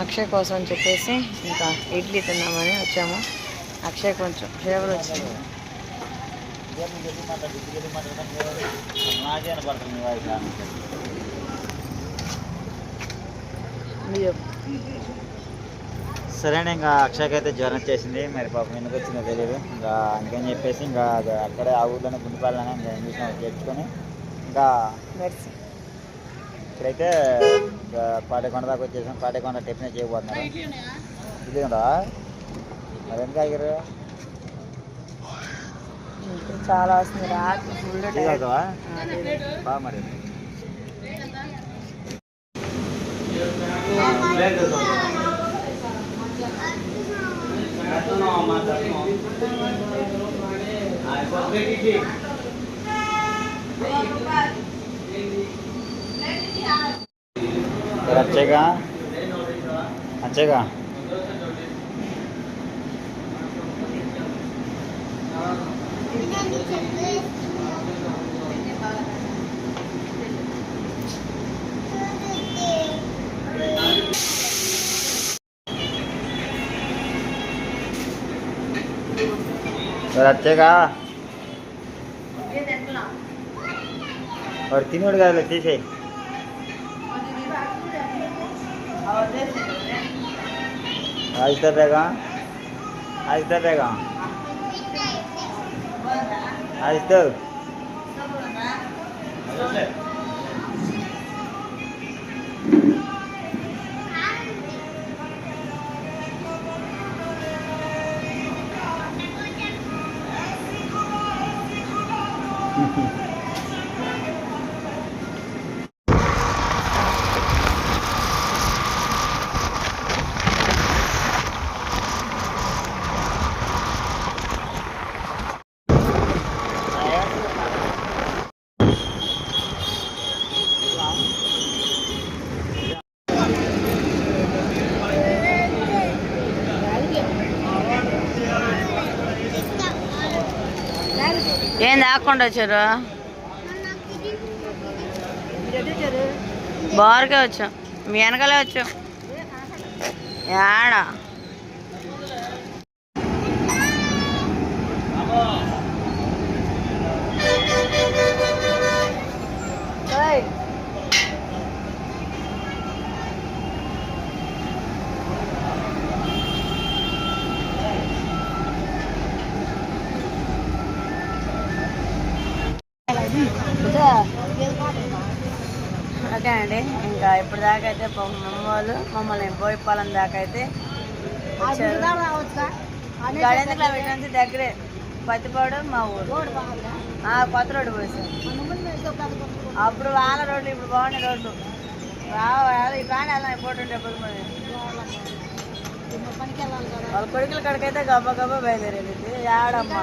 అక్షయ్ కోసం అని చెప్పేసి ఇంకా ఇడ్లీ తిన్నామని వచ్చాము. అక్షయ్ కొంచెం ఫేవర్ వచ్చింది. సరేనా, ఇంకా అక్షయ్కి అయితే జ్వరం వచ్చేసింది. మరి పాపం ఎందుకు వచ్చిందో తెలియదు. ఇంకా అందుకని చెప్పేసి ఇంకా అక్కడే ఆ ఊర్లోనే గుండిపాలనే ఇంకా ఇంగ్లీష్ తెచ్చుకొని ఇంకా ఇక్కడైతే పాటేకొండ దాకా వచ్చేసాం. పాటేకొండ టిఫిన్ చేయబోతున్నారు. ఇది కదా మరి ఎందుకు ఆగారు? చాలా వస్తుంది రాత్రి ఫుల్ బాగా మరి వచ్చేగా వచ్చేగా వచ్చేగా और तीनों का लेते थे आज तक रहेगा आज तक रहेगा आज तक ఏం దాక్కుండా వచ్చారు? బారుకే వచ్చాం, మీ వెనకాలే వచ్చాం. ఏడా ఓకే అండి. ఇంకా ఇప్పుడు దాకా అయితే వాళ్ళు మమ్మల్ని బోయిపాలెం దాకా అయితే గడెందుకు పెట్టినంత దగ్గరే పత్తిపాడు మా ఊరు కొత్త రోడ్డు పోసారు. అప్పుడు వాళ్ళ రోడ్లు ఇప్పుడు బాగున్నాయి రోడ్లు. ఈ ప్రాణి వెళ్ళాలి పోతుంటే వాళ్ళ కొడుకుల కాడికైతే గబ్బా గబ్బా బయలుదేరేది. ఏడమ్మా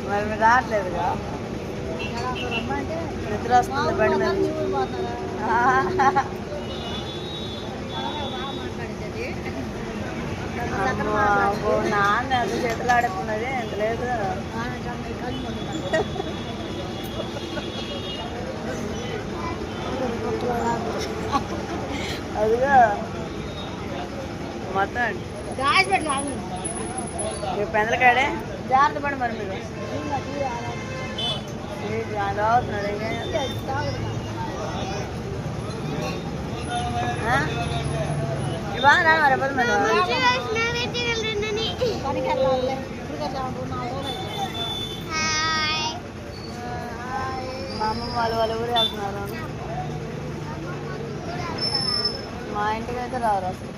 మరి మీరు రావట్లేదుగా? నిద్ర వస్తుంది బండి మీద. నాన్న అది చేతులు ఆడుతున్నది ఎంత లేదు. అదిగా మొత్తం మీరు పెందలకాడే జాగ్రత్త పడి మరి మీరు అవుతున్నాడు. బాగా రాను మరి ఎప్పుడు మా అమ్మమ్మ వాళ్ళు ఊరు వెళ్తున్నారు. మా ఇంటికి అయితే రారు అసలు.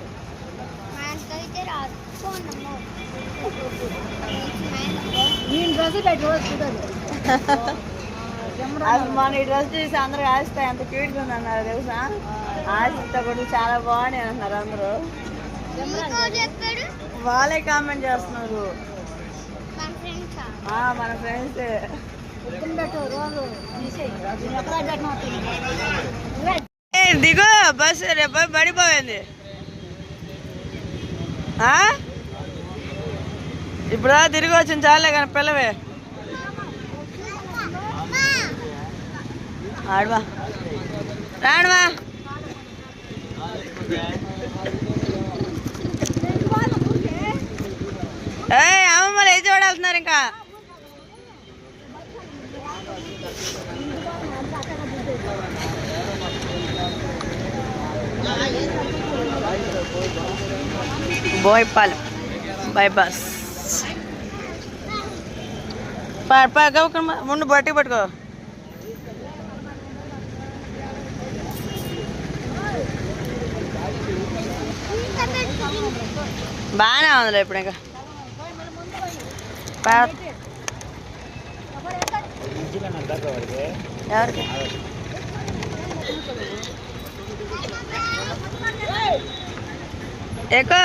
అసలు మన ఈ డ్రెస్ చూసి అందరూ ఆశిస్తాయి ఎంత క్యూట్గా ఉంది అన్నారు తెలుసా. ఆశిస్తా కూడా చాలా బాగున్నాయి అంటున్నారు అందరూ. వాళ్ళే కామెంట్ చేస్తున్నారు మన ఫ్రెండ్స్. దిగు బస్సు రేపు పడిపోయింది. ఇప్పుడు తిరిగి వచ్చింది చాలే కానీ పిల్లవే ఆడవా రాడవా అమ్మమ్మ లేచి చూడాల్తున్నారు ఇంకా బోయపాలెం బైపాస్ ముందు బట్టి పట్టుకో బాగానే ఉందిలే ఇప్పుడు ఇంకా ఎవరికి ఎక్కువ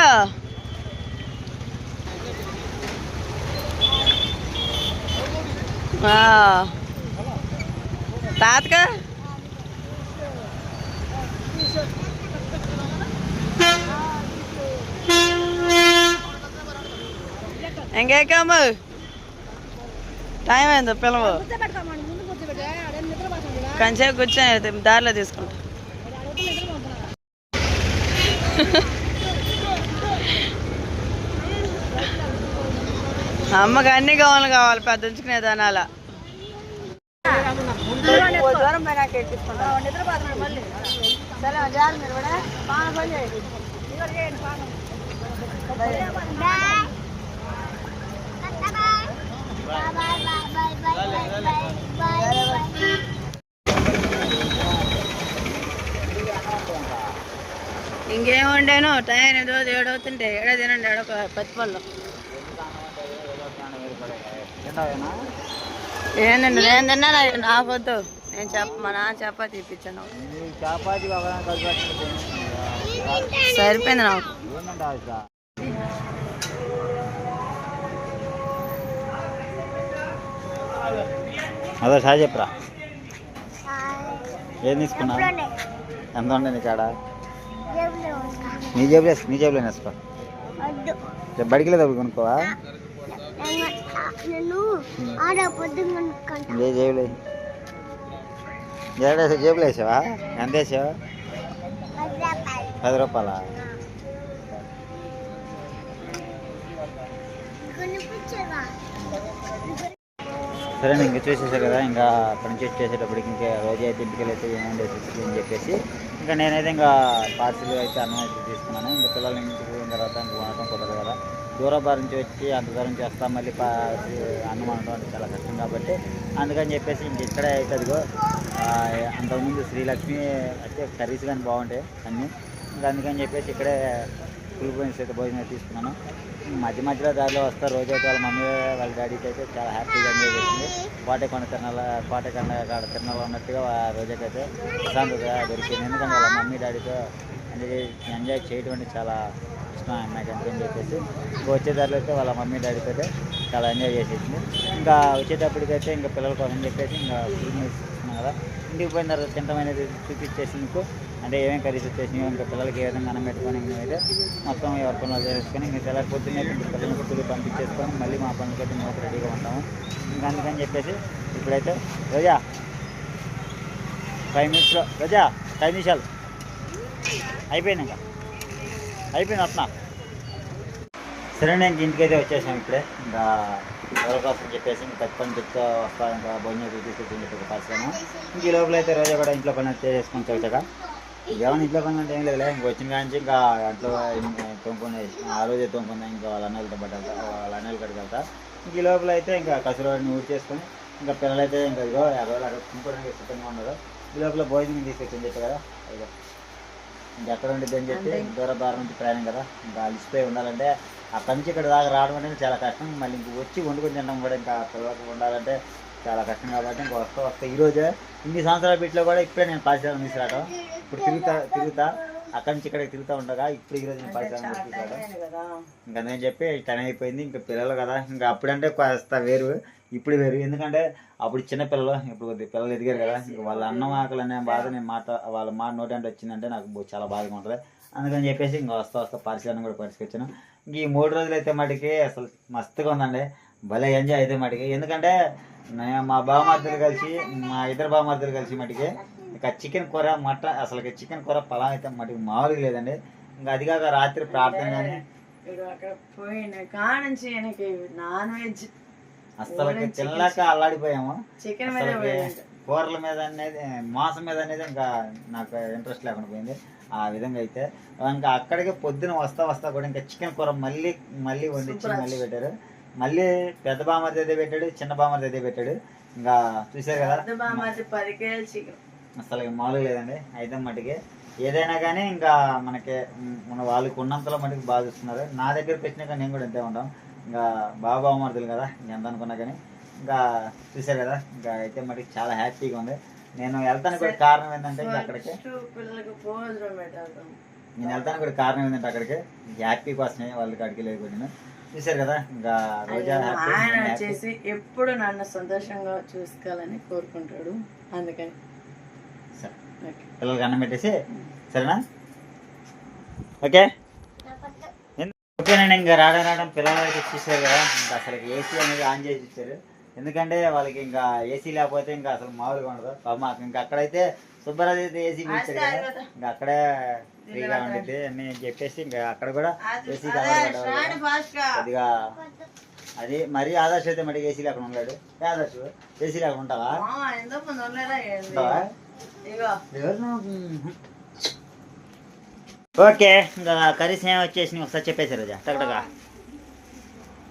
తాతకా ఇంకేకమ్మ టైం అయింది పిల్లవు కంచేపు కూర్చొని దారిలో తీసుకుంటా అమ్మకి అన్ని కావాలి పెద్ద ఉంచుకునే దానాల దూరం పైన సరే జాలి మీరు కూడా ఇంకేం వండాను టైం 8 అవుతుంటే ఏడో తినండి ఏడొక పత్తి పళ్ళు ఏంటండి నేను తిన్నా నాకు వద్దు నేను మా నాన్న చపాతి ఇప్పించాను సరిపోయింది నాకు అదే సార్ చెప్పరా ఏం తీసుకున్నా ఎంత ఉండే నీ కాడ నీ జేబులో వేసుకో బడికి లేదా కొనుక్కోవా జేబులో జేబులో వేసావా ఎంత వేసావా 10 రూపాయలా సరే ఇంకా చూసేసారు కదా ఇంకా అక్కడి నుంచి వచ్చేసేటప్పటికి ఇంకా రోజు అయితే ఇంటికి అయితే ఏమైంది అని చెప్పేసి ఇంకా నేనైతే ఇంకా పార్సిల్ అయితే అన్నం అయితే తీసుకున్నాను ఇంకా పిల్లల ఇంటికి పోయిన తర్వాత ఇంకా వండటం కుదరదు కదా దూరబారు నుంచి వచ్చి అంత దూరం నుంచి వస్తాం మళ్ళీ అన్నం వండటం అంటే చాలా కష్టం కాబట్టి అందుకని చెప్పేసి ఇంక ఇక్కడే అయితే అదిగో అంతకుముందు శ్రీలక్ష్మి అయితే కర్రీస్ కానీ బాగుంటాయి అన్నీ ఇంకా అందుకని చెప్పేసి ఇక్కడే ఫుల్ పోయిన అయితే భోజనం తీసుకున్నాను మధ్యలో దారిలో వస్తారు రోజు అయితే వాళ్ళ మమ్మీ వాళ్ళ డాడీకి అయితే చాలా హ్యాపీగా ఎంజాయ్ చేసింది కోటకొండ తిరణాల ఉన్నట్టుగా రోజుకైతే ప్రశాంతత దొరికింది ఎందుకంటే వాళ్ళ మమ్మీ డాడీతో ఎంజాయ్ చేయడం అంటే చాలా ఇష్టం నాకు ఎంతని చెప్పేసి ఇంకా వచ్చే దారిలో అయితే వాళ్ళ మమ్మీ డాడీతో అయితే చాలా ఎంజాయ్ చేసేసింది ఇంకా వచ్చేటప్పటికైతే ఇంకా పిల్లల కోసం చెప్పేసి ఇంకా ఫుల్ మీల్స్ ఇస్తున్నాం కదా ఇంటికి పోయిన తర్వాత తింటాం అనేది చూపించేసి మీకు అంటే ఏమేమి కర్రీస్ వచ్చేసినాయో ఇంకా పిల్లలకి ఏ విధంగా అన్నం పెట్టుకొని అయితే మొత్తం ఎవరి పనులు చేసుకొని ఇంకా తెల్లకి పొద్దున్నే ఇంక పిల్లలకి స్కూల్కి పంపించేసుకొని మళ్ళీ మా పనులకైతే మేము రెడీగా ఉంటాము ఇంకా అందుకని చెప్పేసి ఇప్పుడైతే రోజా 5 నిమిషాలు రోజా 5 నిమిషాలు అయిపోయింది ఇంకా అయిపోయింది వస్తున్నా సరే నేను ఇంటికైతే వచ్చేసాను ఇప్పుడే ఇంకా ఎవరి కోసం చెప్పేసి ఇంకా పని చెప్తా వస్తా ఇంకా భోజనం తీసుకొచ్చి చెప్పి పరిశ్రమ ఇంక ఈ లోపల అయితే రోజా కూడా ఇంట్లో పని చేసుకొని వచ్చాక ఏమైనా ఇంట్లో పని అంటే ఏం లేదు ఇంక వచ్చిన కానీ ఇంకా ఇంట్లో తొంపుకొని ఆ రోజే తొంపుకుందా ఇంకా వాళ్ళ అన్నలతో పడ్డా వాళ్ళ అన్నలు కడికి వెళ్తా ఇంక ఈ లోపల అయితే ఇంకా కసురుని ఊరి చేసుకొని ఇంకా పిల్లలైతే ఇంకా ఇదిగో 50 రోజులు అక్కడ తినుకోవడానికి సిద్ధంగా ఉన్నారు ఈ లోపల భోజనం తీసుకొచ్చింది చెప్పి కదా ఇదిగో ఇంకెక్కడ ఉండిద్ది అని చెప్పి దూరం నుంచి ప్రయాణం కదా ఇంకా అలిసిపోయి ఉండాలంటే అక్కడి నుంచి ఇక్కడ దాకా రావడం అనేది చాలా కష్టం మళ్ళీ ఇంక వచ్చి వండుకొని తినడం కూడా ఇంకా పిల్లలకు ఉండాలంటే చాలా కష్టం కాబట్టి ఇంకా వస్తా ఈరోజే ఇన్ని సంవత్సరాల వీటిలో కూడా ఇప్పుడే నేను పాఠశాలను తీసుకురావడం ఇప్పుడు తిరుగుతా అక్కడి నుంచి ఇక్కడికి తిరుగుతూ ఉండగా ఇప్పుడు ఈరోజు నేను పాఠశాలను తీసుకురావడం ఇంకా నేను చెప్పి టైం అయిపోయింది ఇంకా పిల్లలు కదా ఇంకా అప్పుడంటే కాస్త వేరు ఇప్పుడు వేరు ఎందుకంటే అప్పుడు చిన్న పిల్లలు ఇప్పుడు కొద్దిగా పిల్లలు ఎదిగారు కదా ఇంకా వాళ్ళ అన్నం ఆకలి అనే బాధ నేను వాళ్ళ నోటి అంటే వచ్చిందంటే నాకు చాలా బాధగా ఉంటుంది అందుకని చెప్పేసి ఇంకా వస్తా పాఠశాలను కూడా పరిసుకొచ్చాను ఈ 3 రోజులు అయితే మటుకి అసలు మస్తుగా ఉందండి. భలే ఎంజాయ్ అయితే మటుకి. ఎందుకంటే మా బావమర్దులు కలిసి మా ఇద్దరు బావమర్దులు కలిసి మటుకి ఇక చికెన్ కూర మటన్ అసలు చికెన్ కూర పలావ్ అయితే మటుకు మామూలుగా లేదండి. ఇంకా అది కాక రాత్రి ప్రార్థన కానీ అక్కడ పోయిన కానుంచి నాన్ వెజ్ అసలు తినలేక అల్లాడిపోయాము. చికెన్ కూరల మీద అనేది మాంసం మీద అనేది ఇంకా నాకు ఇంట్రెస్ట్ లేకుండా పోయింది. ఆ విధంగా అయితే ఇంకా అక్కడికి పొద్దున వస్తా కూడా ఇంకా చికెన్ కూర మళ్ళీ వండించి మళ్ళీ పెట్టారు. మళ్ళీ పెద్ద బామర్ది అయితే పెట్టాడు, చిన్న బామర్ది అయితే పెట్టాడు. ఇంకా చూసారు కదా అసలు మామూలుగా లేదండి. అయితే మటుకి ఏదైనా కానీ ఇంకా మనకి మన వాళ్ళకి ఉన్నంతలో మటుకు బాగా చూస్తున్నారు. నా దగ్గరికి వచ్చినాక నేను కూడా అంతే ఉంటాం. ఇంకా బామర్దులు కదా ఎంత అనుకున్నా కానీ ఇంకా చూసారు కదా. ఇంకా అయితే మటుకు చాలా హ్యాపీగా ఉంది. నేను వెళ్తానికి కూడా కారణం ఏంటంటే ఇంకా అక్కడికి కారణం ఏంటంటే అక్కడికి హ్యాపీ కోసమే వాళ్ళ కాడికి వెళ్ళి నేను చూసారు కదా. ఇంకా రోజా వచ్చేసి ఎప్పుడు నన్ను సంతోషంగా చూసుకోవాలని కోరుకుంటాడు. అందుకని పిల్లలకి అన్నం పెట్టేసి సరేనా. ఓకే ఓకేనండి. ఇంకా రావడం పిల్లలు అయితే చూసారు కదా. ఇంకా అసలు ఏసీ అనేది ఆన్ చేసి ఇచ్చారు. ఎందుకంటే వాళ్ళకి ఇంకా ఏసీ లేకపోతే ఇంకా అసలు మామూలుగా ఉండదు. మాకు ఇంకా అక్కడైతే సుబ్బరాజు అయితే ఏసీ ఇచ్చారు కదా. ఇంకా అక్కడే ఫ్రీగా ఉండిద్ది అని చెప్పేసి ఇంకా అక్కడ కూడా ఏసీ కొద్దిగా అది మరి ఆదర్శ అయితే మరి ఏసీ లేకుండా ఉన్నాడు. ఆదర్శ ఏసీ లేకుండా ఉంటావా? ఓకే ఇంకా కర్రీస్ ఏమి వచ్చేసి ఒకసారి చెప్పేసి రోజా టగటగా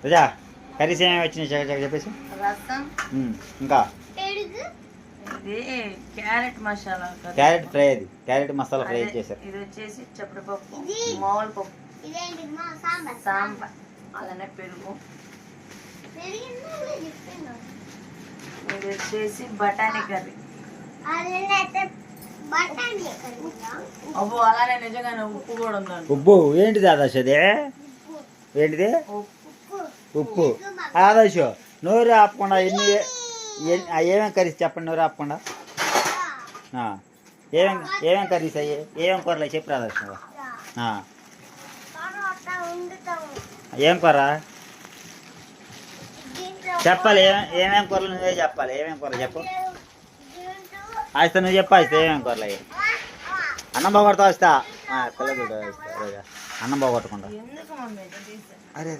రోజా కర్రీస్ ఏమేమి వచ్చినాయి చెప్పేసి. ఇంకా క్యారెట్ మసాలా, క్యారెట్ ఫ్రై, అది క్యారెట్ మసాలా ఫ్రై చేశారు. ఇది వచ్చేసి చప్పటిపప్పు, మామూలు పప్పు, సాంబార్, అలానే పెరుగు. ఇది వచ్చేసి బఠానీ కర్రీ. అబ్బో అలానే నిజంగానే ఉప్పు కూడా ఉందండి. ఉప్పు ఏంటిది ఆదర్శ? అదే ఏంటిది? ఉప్పు. ఆదర్శ నోరు ఆపకుండా ఏమేమి కర్రీస్ చెప్పండి. నోరు ఆపకుండా ఏమేమి కర్రీస్ అయ్యి ఏమేమి కూరలు అయ్యి చెప్పు ఆదర్శ. ఏం కూర చెప్పాలి? ఏమేమి కూరలు నువ్వే చెప్పాలి. ఏమేమి కూరలు చెప్పు. ఆస్తా నువ్వు చెప్పు. ఆస్తా ఏమేమి కూరలు అయ్యి. అన్నం బాగొడతా వస్తా పిల్లలు రోజా అన్నం బాగొట్టకుండా. అరే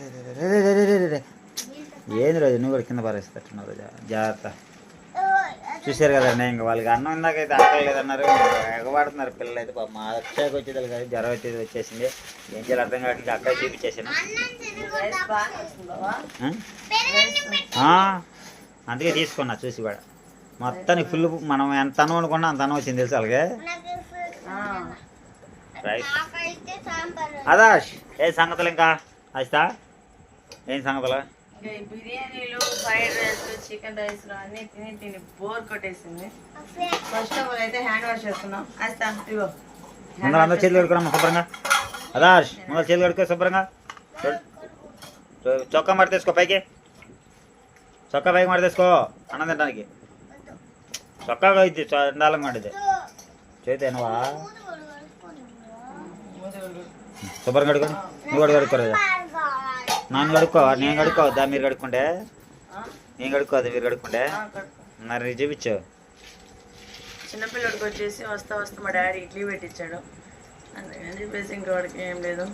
ఏంది రోజు నువ్వు కూడా కింద పారేస్తున్నా రోజా జాగ్రత్త. చూసారు కదండి. ఇంకా వాళ్ళకి అన్నం ఇందాకైతే అక్కర్లేదన్నారు. ఎగబడుతున్నారు పిల్లలు అయితే. పాప మా అక్షయకి వచ్చేది కాదు, జ్వరం వచ్చేది వచ్చేసింది. ఏం చేయాలి అర్థం కావట్లేదు. అక్కడ చూపించేసాను. అందుకే తీసుకున్నా చూసి కూడా మొత్తానికి ఫుల్. మనం ఎంత అన్నం అనుకున్నా అంత అన్నం వచ్చింది తెలుసు అలాగే. రైట్ ఆదర్శ్ ఏం సంగతులు? ఇంకా వస్తా ఏం సంగతులు? బిర్యానీలు, ఫ్రైడ్ రైస్, చికెన్ రైస్ అన్ని తిని బోర్ కొట్టేసింది. ఫస్ట్ ఆఫ్ ఆల్ అయితే హ్యాండ్ వాష్ చేస్తున్నాం. ఇగో ముందర అందరూ చేతులు కడుక్కున్నాం శుభ్రంగా. ఆదర్శ్ ముందర చేతులు కడుక్కో శుభ్రంగా. చొక్కా మడి తీసుకో పైకి. చొక్కా పైకి మడి తీసుకో అన్నం తినడానికి. చొక్కాగా ఇది ఎండాలంగా ఉండేది. చేతేనవా శుభ్రం కడుక్కోండి. నువ్వు కూడా కడుక్కోరా. నాన్న కడుక్కో. నేను కడుక్కోవద్దా? మీరు కడుక్కుంటే నేను కడుక్కోవద్దా? మీరు కడుక్కుంటే మరి చూపించు. చిన్నపిల్లడికి వచ్చేసి వస్తా మా డాడీ ఇడ్లీ పెట్టించాడు. అందుకని చెప్పేసి ఇంకా వాడికి ఏం లేదు.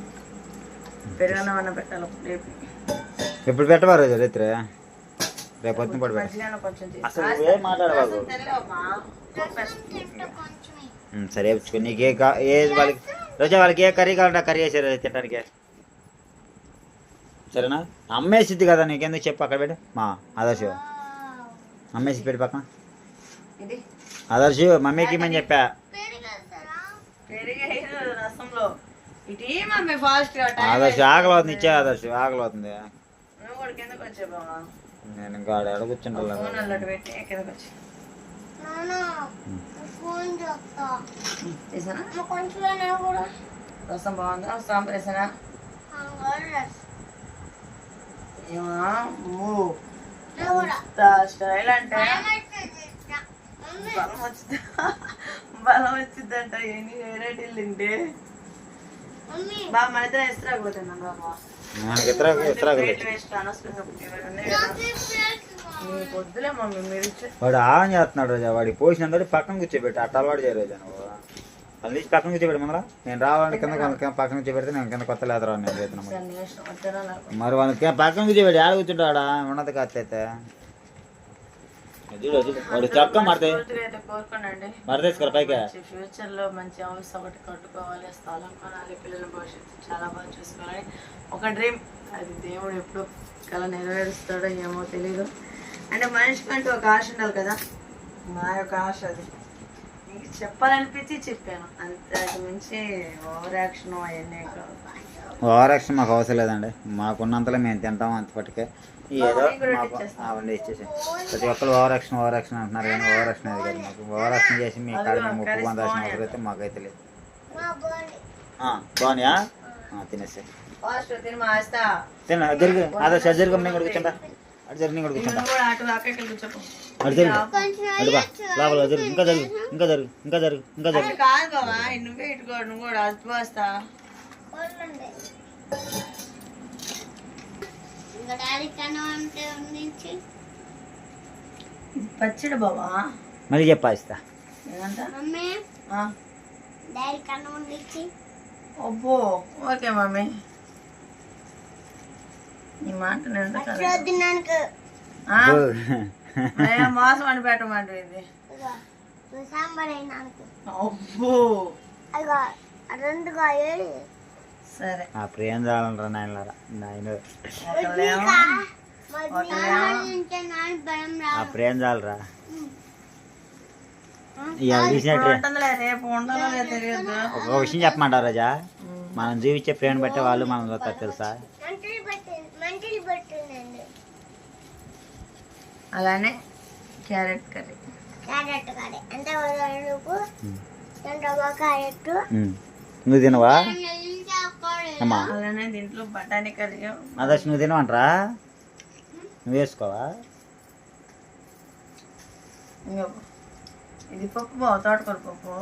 పెరుగన్నమన్నా పెట్టాలి రేపు. ఎప్పుడు పెట్టవారు రైతురే? రేపు పొద్దున పడి అసలు ఏం మాట్లాడబాకు. సరే నీకు ఏ వాళ్ళకి రోజా వాళ్ళకి ఏ కర్రీ కావాలంటే కర్రీ వేసారు తినడానికి. సరేనా? అమ్మేసిద్ది కదా నీకెందుకు చెప్పు. అక్కడ పెట్టి మా ఆదర్శ అమ్మేసి పెట్టి పక్కన. ఆదర్శ మమ్మీకి ఇమ్మని చెప్పా. ఆదర్శ ఆకలి అవుతుంది. ఇచ్చే ఆదర్శ ఆకలి అవుతుంది. నేను ఇంకా ఆడ కూర్చుంటా. రసం బాగుందా? సాంబార్ వేసానా? స్టైల్ అంటే బలం వచ్చిందంట. ఎన్ని వెరైటీలు తింటే బాబా మన ఇద్దరం ఇస్తాకపోతున్నాం బాబా మనకి ఇతర వేస్ట్ అనవసరంగా ఉన్నాయి కదా మీకు వద్దులే మమ్మీ మీరు వాడు ఆన్ చేస్తున్నాడు రోజా వాడి పోసినంత పక్కన కూర్చోబెట్టి అట్ట అలవాటు చేయ రోజా నువ్వు అది తీసి పక్కన కూర్చోబెట్టి ముందర నేను రావాలని కింద పక్కన కూర్చోబెడితే నేను కింద కొత్త లేదరా నేను చేస్తున్నాను మరి వాళ్ళకి పక్కన కూర్చోబెట్టి ఆడ కూర్చుంటాడా ఉన్నది కాస్తే వాడు చక్క మరతే కోరుకోండి మరతేసుకోరా పైకి ఫ్యూచర్ లో మంచి హౌస్ ఒకటి కట్టుకోవాలి, స్థలం కొనాలి, పిల్లల భవిష్యత్తు చాలా బాగా చూసుకోవాలి ఒక డ్రీమ్. అది దేవుడు ఎప్పుడు కళ నెరవేరుస్తాడో ఏమో తెలీదు. అంటే మనిషికి అంటూ ఒక ఆశ ఉండాలి కదా, నా యొక్క ఆశ అది. మీకు చెప్పాలనిపించి చెప్పాను అంతే, అది మించి ఓవర్ యాక్షన్ అవన్నీ కాదు. ఓవర్ యాక్షన్ మాకు అవసరం లేదండి, మాకున్నంతలో మేము తింటాం అంతపటికే. ఏదో అవన్నీ ఇచ్చేసి ప్రతి ఒక్కరు ఓవర్ యాక్షన్ అంటున్నారు కానీ ఓవర్ యాక్షన్ అది కాదు. మాకు ఓవర్ యాక్షన్ చేసి మీ కాడ మేము ముప్పు పొందాల్సిన అవసరం అయితే మాకైతే లేదు. బాగున్నాయా తినేసి తిన్నా జరిగి అదే సార్ జరిగి నేను కూడా కూర్చుంటా అటు జరిగి నేను కూడా కూర్చుంటా అటు జరిగి అడుగా లోపల జరిగి ఇంకా జరుగు ఇంకా జరుగు ఇంకా జరుగు ఇంకా జరుగు కాదు బాబా నువ్వే ఇటుకో, నువ్వు కూడా వస్తా. పచ్చడి బాబా మళ్ళీ చెప్పాస్తా అబ్బో ఓకే మమ్మీ నీ మాట మోసం అని పెట్టమంటే ఇది అబ్బో సరే ఆ ప్రియం చాలరా నాయనరా నాయన ఆ ప్రియం చాలరా రేపు ఉండాలో తెలియదు. ఒక విషయం చెప్పమంటారు రాజా, మనం జీవించే ప్రేమ బట్టే వాళ్ళు మనం చూస్తారు తెలుసా. అలానే క్యారెట్ కర్రీ నువ్వు తినవా అమ్మా? అలానే దీంట్లో బఠానీ కర్రీ. అదర్శ నువ్వు తినవంటరా, నువ్వు వేసుకోవా? ఇది పప్పు బావ, తోటకూర పప్పు.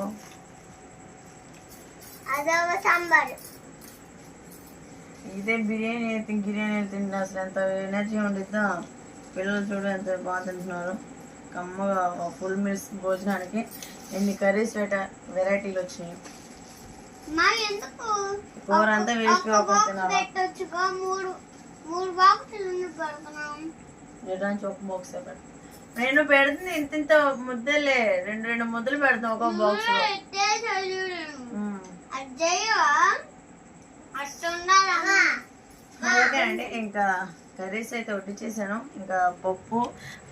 ఇదే బిర్యానీ తింటే అసలు ఎంత ఎనర్జీ ఉండిద్దా. పిల్లలు చూడు ఎంత బాగా తింటున్నారు కమ్మగా. ఫుల్ మీల్స్ భోజనానికి ఎన్ని కర్రీస్ వెరైటీలు వచ్చినాయి. కూర అంతా వేస్ట్ కాకపోతున్నారు. ఒక బాక్స్ నేను పెడుతుంది ఇంత ముద్దలే, రెండు ముద్దలు పెడతాం ఒక బాక్స్. ఓకే అండి, ఇంకా కర్రీస్ అయితే వడ్డించేసాను. ఇంకా పప్పు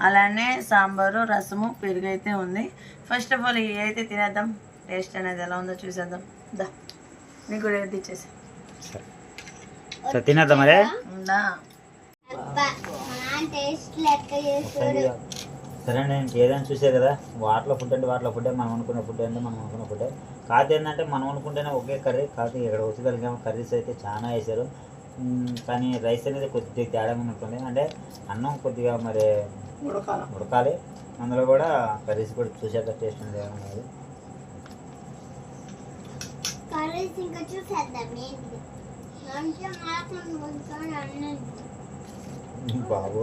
అలానే సాంబారు, రసము, పెరుగు అయితే ఉంది. ఫస్ట్ ఆఫ్ ఆల్ ఇవి అయితే తినేద్దాం, టేస్ట్ అనేది ఎలా ఉందో చూసేద్దాం. దా నీకు కూడా వడ్డించేసా తినేద్దాం మరే. ఉందా సరే నేను ఏదైనా చూసే కదా, వాటిలో ఫుడ్ అంటే వాటిలో ఫుడ్డే, మనం అనుకున్న ఫుడ్ అంటే మనం అనుకున్న ఫుడ్డే. కాకపోతే ఏంటంటే మనం అనుకుంటేనే ఒకే కర్రీ, కాకపోతే ఇక్కడ వచ్చగలిగాము. కర్రీస్ అయితే చాలా వేసారు కానీ రైస్ అనేది కొద్దిగా తేడా ఉన్నట్టుంది. అంటే అన్నం కొద్దిగా మరి ఉడకాలి, అందులో కూడా కర్రీస్ కూడా చూసాక టేస్ట్ అనేది ఏమన్నది. బాబు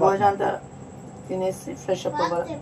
భోజనం అంతా తినేసి ఫ్రెష్ అప్ అవ్వాలి.